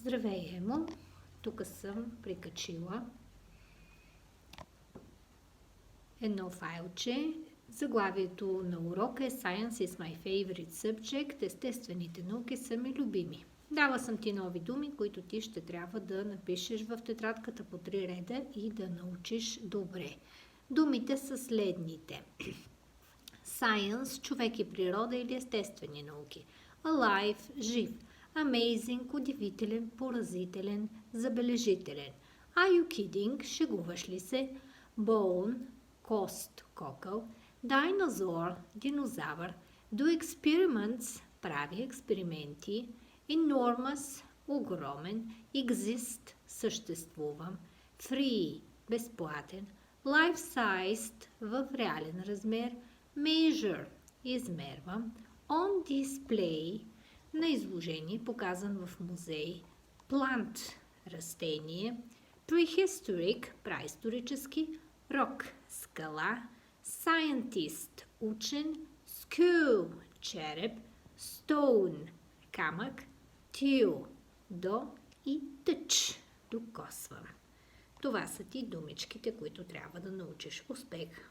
Здравей, Емо! Тук съм прикачила едно файлче. Заглавието на урока е Science is my favorite subject. Естествените науки са ми любими. Дала съм ти нови думи, които ти ще трябва да напишеш в тетрадката по 3 реда и да научиш добре. Думите са следните. Science – човек и природа или естествени науки. Alive – жив. Amazing – удивителен, поразителен, забележителен. Are you kidding? Шегуваш ли се? Bone – кост, кокъл. Dinosaur – динозавър. Do experiments – прави експерименти. Enormous – огромен. Exist – съществува. Free – безплатен. Life-sized – в реален размер. Measure – измерва. On display – на изложение, показан в музей. Plant – растение. Prehistoric – праисторически. Rock – скала. Scientist – учен. Skull – череп. Stone – камък. Till – до и touch – докосвам. Това са ти думичките, които трябва да научиш. Успех!